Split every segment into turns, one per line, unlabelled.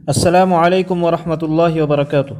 السلام علیکم ورحمۃ اللہ وبرکاتہ۔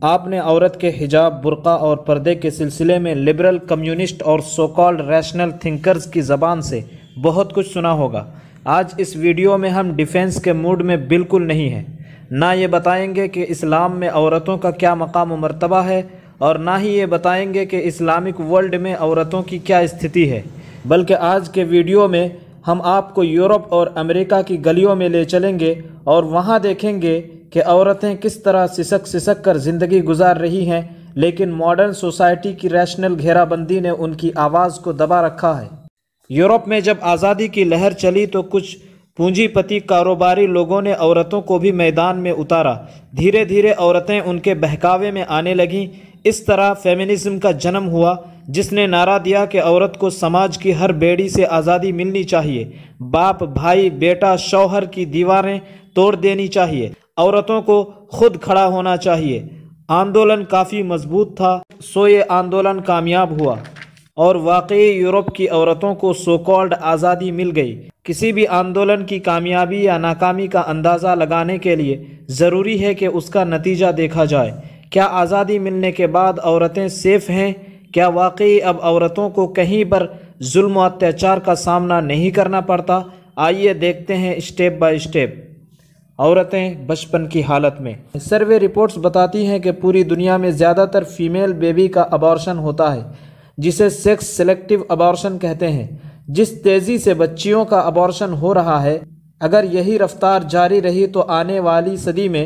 آپ نے عورت کے حجاب، برقع اور پردے کے سلسلے میں لبرل، کمیونسٹ اور سو کالڈ ریشنل تھنکرز کی زبان سے بہت کچھ سنا ہوگا۔ آج اس ویڈیو میں ہم ڈیفینس کے موڈ میں بالکل نہیں ہیں، نہ یہ بتائیں گے کہ اسلام میں عورتوں کا کیا مقام و مرتبہ ہے، اور نہ ہی یہ بتائیں گے کہ اسلامک ورلڈ میں عورتوں کی کیا استھتی ہے، بلکہ آج کے ویڈیو میں ہم آپ کو یورپ اور امریکہ کی گلیوں میں لے چلیں گے اور وہاں دیکھیں گے کہ عورتیں کس طرح سسک کر زندگی گزار رہی ہیں، لیکن ماڈرن سوسائٹی کی ریشنل گھیرا بندی نے ان کی آواز کو دبا رکھا ہے۔ یورپ میں جب آزادی کی لہر چلی تو کچھ پونجی پتی کاروباری لوگوں نے عورتوں کو بھی میدان میں اتارا۔ دھیرے دھیرے عورتیں ان کے بہکاوے میں آنے لگیں۔ اس طرح فیمنزم کا جنم ہوا، جس نے نعرہ دیا کہ عورت کو سماج کی ہر بیڑی سے آزادی ملنی چاہیے، باپ، بھائی، بیٹا، شوہر کی دیواریں توڑ دینی چاہیے، عورتوں کو خود کھڑا ہونا چاہیے۔ آندولن کافی مضبوط تھا، سو یہ آندولن کامیاب ہوا اور واقعی یورپ کی عورتوں کو سو کالڈ آزادی مل گئی۔ کسی بھی آندولن کی کامیابی یا ناکامی کا اندازہ لگانے کے لیے ضروری ہے کہ اس کا نتیجہ دیکھا جائے۔ کیا آزادی ملنے کے بعد عورتیں سیف ہیں؟ کیا واقعی اب عورتوں کو کہیں پر ظلم و اتیاچار کا سامنا نہیں کرنا پڑتا؟ آئیے دیکھتے ہیں اسٹیپ بائی اسٹیپ۔ عورتیں بچپن کی حالت میں۔ سروے رپورٹس بتاتی ہیں کہ پوری دنیا میں زیادہ تر فیمیل بیبی کا ابارشن ہوتا ہے، جسے سیکس سلیکٹیو ابارشن کہتے ہیں۔ جس تیزی سے بچیوں کا ابارشن ہو رہا ہے، اگر یہی رفتار جاری رہی تو آنے والی صدی میں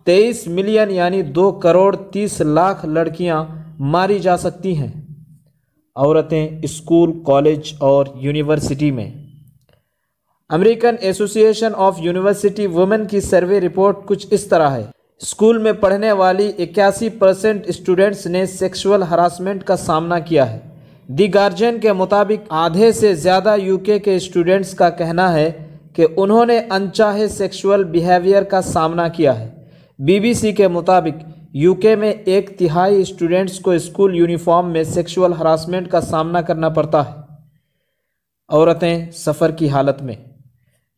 23 ملین یعنی 2 کروڑ 30 لاکھ لڑکیاں ماری جا سکتی ہیں۔ عورتیں اسکول، کالج اور یونیورسٹی میں۔ امریکن ایسوسی ایشن آف یونیورسٹی وومن کی سروے رپورٹ کچھ اس طرح ہے۔ اسکول میں پڑھنے والی 81% اسٹوڈنٹس نے سیکشول ہراسمنٹ کا سامنا کیا ہے۔ دی گارجین کے مطابق آدھے سے زیادہ UK کے اسٹوڈنٹس کا کہنا ہے کہ انہوں نے انچاہے سیکشول بیہیویئر کا سامنا کیا ہے۔ BBC کے مطابق UK میں 1/3 اسٹوڈنٹس کو اسکول یونیفارم میں سیکشول ہراسمنٹ کا سامنا کرنا پڑتا ہے۔ عورتیں سفر کی حالت میں۔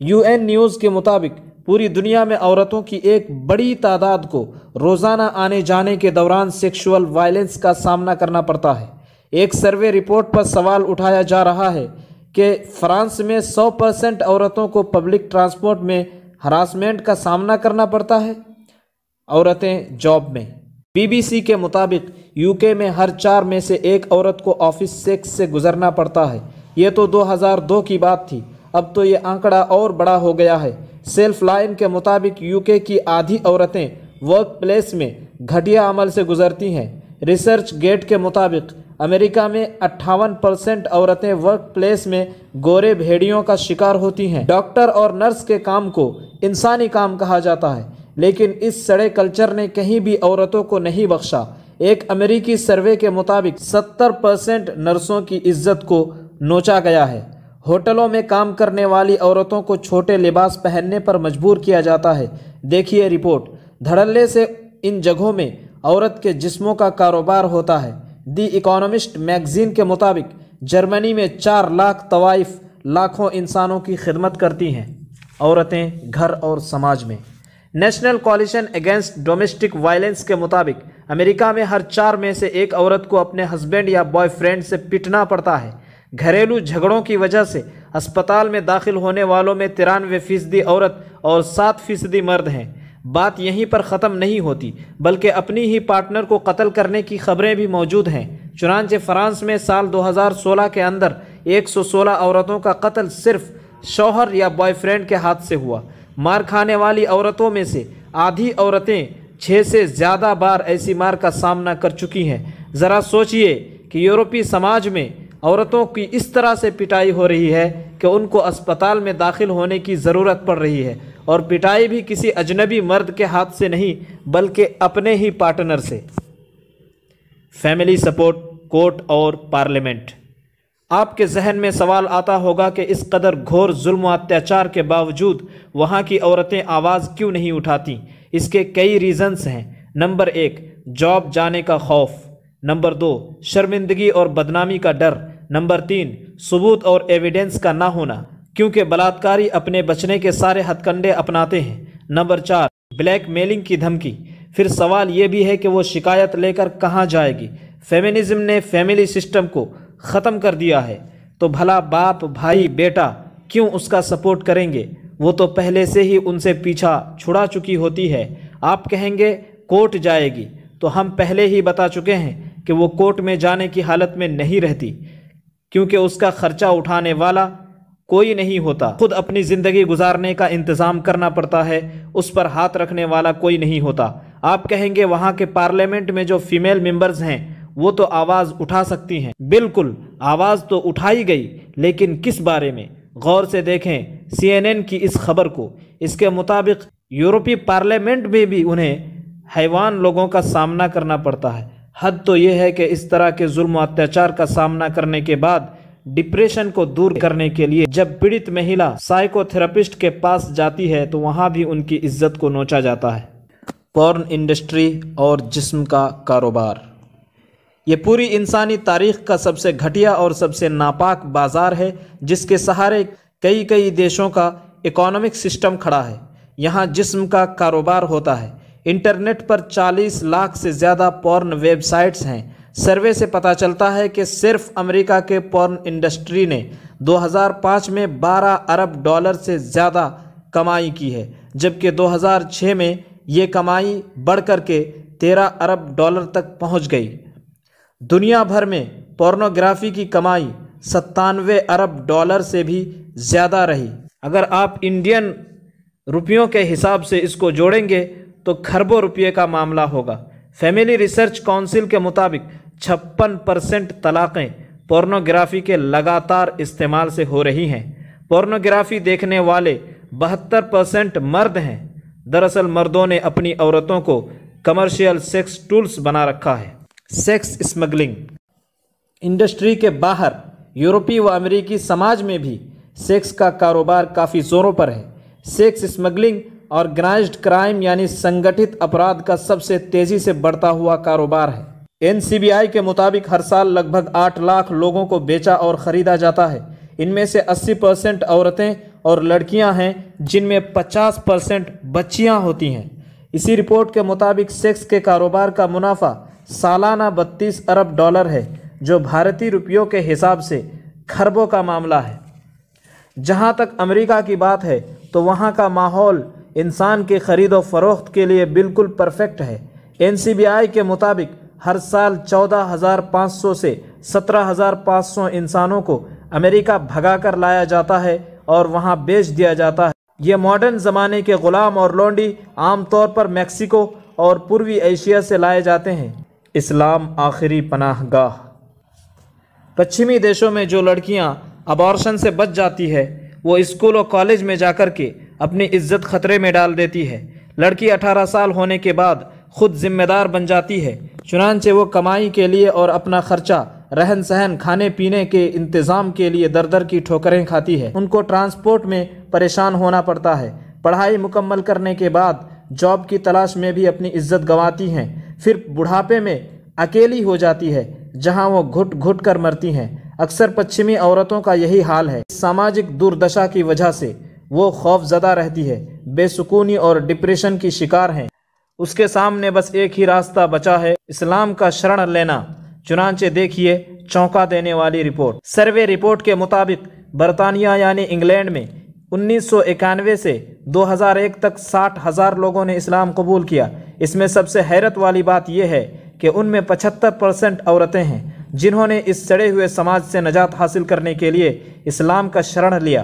UN نیوز کے مطابق پوری دنیا میں عورتوں کی ایک بڑی تعداد کو روزانہ آنے جانے کے دوران سیکشول وائلنس کا سامنا کرنا پڑتا ہے۔ ایک سروے رپورٹ پر سوال اٹھایا جا رہا ہے کہ فرانس میں 100% عورتوں کو پبلک ٹرانسپورٹ میں ہراسمنٹ کا سامنا کرنا پڑتا ہے۔ عورتیں جاب میں۔ BBC کے مطابق UK میں ہر 4 میں سے 1 عورت کو آفس سیکس سے گزرنا پڑتا ہے۔ یہ تو 2002 کی بات تھی، اب تو یہ آنکڑا اور بڑا ہو گیا ہے۔ سیلف لائن کے مطابق UK کی آدھی عورتیں ورک پلیس میں گھٹیا عمل سے گزرتی ہیں۔ ریسرچ گیٹ کے مطابق امریکہ میں 58% عورتیں ورک پلیس میں گورے بھیڑیوں کا شکار ہوتی ہیں۔ ڈاکٹر اور نرس کے کام کو انسانی کام کہا جاتا ہے، لیکن اس سڑے کلچر نے کہیں بھی عورتوں کو نہیں بخشا۔ ایک امریکی سروے کے مطابق 70% نرسوں کی عزت کو نوچا گیا ہے۔ ہوٹلوں میں کام کرنے والی عورتوں کو چھوٹے لباس پہننے پر مجبور کیا جاتا ہے۔ دیکھیے رپورٹ۔ دھڑلے سے ان جگہوں میں عورت کے جسموں کا کاروبار ہوتا ہے۔ دی اکانومسٹ میگزین کے مطابق جرمنی میں 4 لاکھ طوائف لاکھوں انسانوں کی خدمت کرتی ہیں۔ عورتیں گھر اور سماج میں۔ National coalition against domestic violence کے مطابق امریکہ میں ہر 4 میں سے 1 عورت کو اپنے ہسبینڈ یا بوائے فرینڈ سے پٹنا پڑتا ہے۔ گھریلو جھگڑوں کی وجہ سے اسپتال میں داخل ہونے والوں میں 93% عورت اور 7% مرد ہیں۔ بات یہیں پر ختم نہیں ہوتی، بلکہ اپنی ہی پارٹنر کو قتل کرنے کی خبریں بھی موجود ہیں۔ چنانچہ فرانس میں سال 2016 کے اندر 116 عورتوں کا قتل صرف شوہر یا بوائے فرینڈ کے ہاتھ سے ہوا۔ مار کھانے والی عورتوں میں سے آدھی عورتیں 6 سے زیادہ بار ایسی مار کا سامنا کر چکی ہیں۔ ذرا سوچئے کہ یورپی سماج میں عورتوں کی اس طرح سے پٹائی ہو رہی ہے کہ ان کو اسپتال میں داخل ہونے کی ضرورت پڑ رہی ہے، اور پٹائی بھی کسی اجنبی مرد کے ہاتھ سے نہیں بلکہ اپنے ہی پارٹنر سے۔ فیملی سپورٹ، کورٹ اور پارلیمنٹ۔ آپ کے ذہن میں سوال آتا ہوگا کہ اس قدر گھور ظلم و اتیاچار کے باوجود وہاں کی عورتیں آواز کیوں نہیں اٹھاتیں؟ اس کے کئی ریزنز ہیں۔ نمبر 1، جاب جانے کا خوف۔ نمبر 2، شرمندگی اور بدنامی کا ڈر۔ نمبر 3، ثبوت اور ایویڈنس کا نہ ہونا، کیونکہ بلاತ್ಕಾری اپنے بچنے کے سارے ہتھ کنڈے اپناتے ہیں۔ نمبر 4، بلیک میلنگ کی دھمکی۔ پھر سوال یہ بھی ہے کہ وہ شکایت لے کر کہاں جائے گی؟ فیمنزم نے فیملی سسٹم کو ختم کر دیا ہے، تو بھلا باپ، بھائی، بیٹا کیوں اس کا سپورٹ کریں گے؟ وہ تو پہلے سے ہی ان سے پیچھا چھڑا چکی ہوتی ہے۔ آپ کہیں گے کورٹ جائے گی، تو ہم پہلے ہی بتا چکے ہیں کہ وہ کورٹ میں جانے کی حالت میں نہیں رہتی، کیونکہ اس کا خرچہ اٹھانے والا کوئی نہیں ہوتا۔ خود اپنی زندگی گزارنے کا انتظام کرنا پڑتا ہے، اس پر ہاتھ رکھنے والا کوئی نہیں ہوتا۔ آپ کہیں گے وہاں کے پارلیمنٹ میں جو فیمیل ممبرز ہیں وہ تو آواز اٹھا سکتی ہیں۔ بالکل، آواز تو اٹھائی گئی، لیکن کس بارے میں؟ غور سے دیکھیں CNN کی اس خبر کو۔ اس کے مطابق یورپی پارلیمنٹ میں بھی انہیں حیوان لوگوں کا سامنا کرنا پڑتا ہے۔ حد تو یہ ہے کہ اس طرح کے ظلم و اتیاچار کا سامنا کرنے کے بعد ڈپریشن کو دور کرنے کے لیے جب پیڑت مہیلا سائیکو تھراپسٹ کے پاس جاتی ہے تو وہاں بھی ان کی عزت کو نوچا جاتا ہے۔ پورن انڈسٹری اور جسم کا کاروبار، یہ پوری انسانی تاریخ کا سب سے گھٹیا اور سب سے ناپاک بازار ہے، جس کے سہارے کئی دیشوں کا اکانومک سسٹم کھڑا ہے۔ یہاں جسم کا کاروبار ہوتا ہے۔ انٹرنیٹ پر 40 لاکھ سے زیادہ پورن ویب سائٹس ہیں۔ سروے سے پتہ چلتا ہے کہ صرف امریکہ کے پورن انڈسٹری نے 2005 میں $12 ارب سے زیادہ کمائی کی ہے، جبکہ 2006 میں یہ کمائی بڑھ کر کے $13 ارب تک پہنچ گئی۔ دنیا بھر میں پورنوگرافی کی کمائی $97 ارب سے بھی زیادہ رہی۔ اگر آپ انڈین روپیوں کے حساب سے اس کو جوڑیں گے تو کھربوں روپے کا معاملہ ہوگا۔ فیملی ریسرچ کونسل کے مطابق 56% طلاقیں پورنوگرافی کے لگاتار استعمال سے ہو رہی ہیں۔ پورنوگرافی دیکھنے والے 72% مرد ہیں۔ دراصل مردوں نے اپنی عورتوں کو کمرشل سیکس ٹولز بنا رکھا ہے۔ سیکس اسمگلنگ انڈسٹری کے باہر یورپی و امریکی سماج میں بھی سیکس کا کاروبار کافی زوروں پر ہے۔ سیکس اسمگلنگ آرگنائزڈ کرائم یعنی سنگٹھت اپرادھ کا سب سے تیزی سے بڑھتا ہوا کاروبار ہے۔ NCBI کے مطابق ہر سال لگ بھگ 8 لاکھ لوگوں کو بیچا اور خریدا جاتا ہے۔ ان میں سے 80% عورتیں اور لڑکیاں ہیں، جن میں 50% بچیاں ہوتی ہیں۔ اسی رپورٹ کے مطابق سیکس کے کاروبار کا منافع سالانہ $32 ارب ہے، جو بھارتی روپیوں کے حساب سے کھربوں کا معاملہ ہے۔ جہاں تک امریکہ کی بات ہے تو وہاں کا ماحول انسان کی خرید و فروخت کے لیے بالکل پرفیکٹ ہے۔ NCBI کے مطابق ہر سال 14,500 سے 17,500 انسانوں کو امریکہ بھگا کر لایا جاتا ہے اور وہاں بیچ دیا جاتا ہے۔ یہ ماڈرن زمانے کے غلام اور لونڈی عام طور پر میکسیکو اور پوروی ایشیا سے لائے جاتے ہیں۔ اسلام آخری پناہ گاہ۔ پچھمی دیشوں میں جو لڑکیاں ابارشن سے بچ جاتی ہے وہ اسکول و کالج میں جا کر کے اپنی عزت خطرے میں ڈال دیتی ہے۔ لڑکی 18 سال ہونے کے بعد خود ذمہ دار بن جاتی ہے، چنانچہ وہ کمائی کے لیے اور اپنا خرچہ، رہن سہن، کھانے پینے کے انتظام کے لیے در کی ٹھوکریں کھاتی ہے۔ ان کو ٹرانسپورٹ میں پریشان ہونا پڑتا ہے۔ پڑھائی مکمل کرنے کے بعد جاب کی تلاش میں بھی اپنی عزت گنواتی ہیں۔ پھر بڑھاپے میں اکیلی ہو جاتی ہے، جہاں وہ گھٹ گھٹ کر مرتی ہیں۔ اکثر پچھمی عورتوں کا یہی حال ہے۔ سماجک دوردشا کی وجہ سے وہ خوف زدہ رہتی ہے، بے سکونی اور ڈپریشن کی شکار ہیں۔ اس کے سامنے بس ایک ہی راستہ بچا ہے، اسلام کا شرن لینا۔ چنانچہ دیکھیے چونکا دینے والی رپورٹ۔ سروے رپورٹ کے مطابق برطانیہ یعنی انگلینڈ میں 1991 سے 2001 تک 60,000 لوگوں نے اسلام قبول کیا۔ اس میں سب سے حیرت والی بات یہ ہے کہ ان میں 75% عورتیں ہیں، جنہوں نے اس سڑے ہوئے سماج سے نجات حاصل کرنے کے لیے اسلام کا شرن لیا۔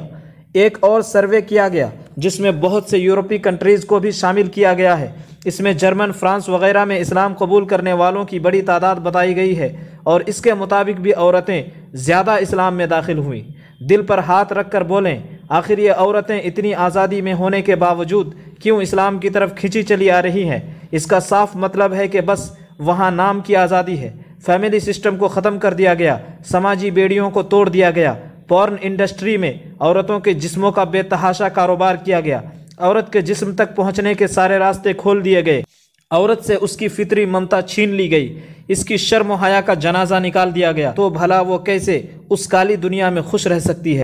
ایک اور سروے کیا گیا جس میں بہت سے یورپی کنٹریز کو بھی شامل کیا گیا ہے۔ اس میں جرمن، فرانس وغیرہ میں اسلام قبول کرنے والوں کی بڑی تعداد بتائی گئی ہے، اور اس کے مطابق بھی عورتیں زیادہ اسلام میں داخل ہوئیں۔ دل پر ہاتھ رکھ کر بولیں، آخر یہ عورتیں اتنی آزادی میں ہونے کے باوجود کیوں اسلام کی طرف کھینچی چلی آ رہی ہیں؟ اس کا صاف مطلب ہے کہ بس وہاں نام کی آزادی ہے۔ فیملی سسٹم کو ختم کر دیا گیا، سماجی بیڑیوں کو توڑ دیا گیا، پورن انڈسٹری میں عورتوں کے جسموں کا بے تحاشا کاروبار کیا گیا، عورت کے جسم تک پہنچنے کے سارے راستے کھول دیے گئے، عورت سے اس کی فطری ممتا چھین لی گئی، اس کی شرم و حیا کا جنازہ نکال دیا گیا، تو بھلا وہ کیسے اس کالی دنیا میں خوش رہ سکتی ہے؟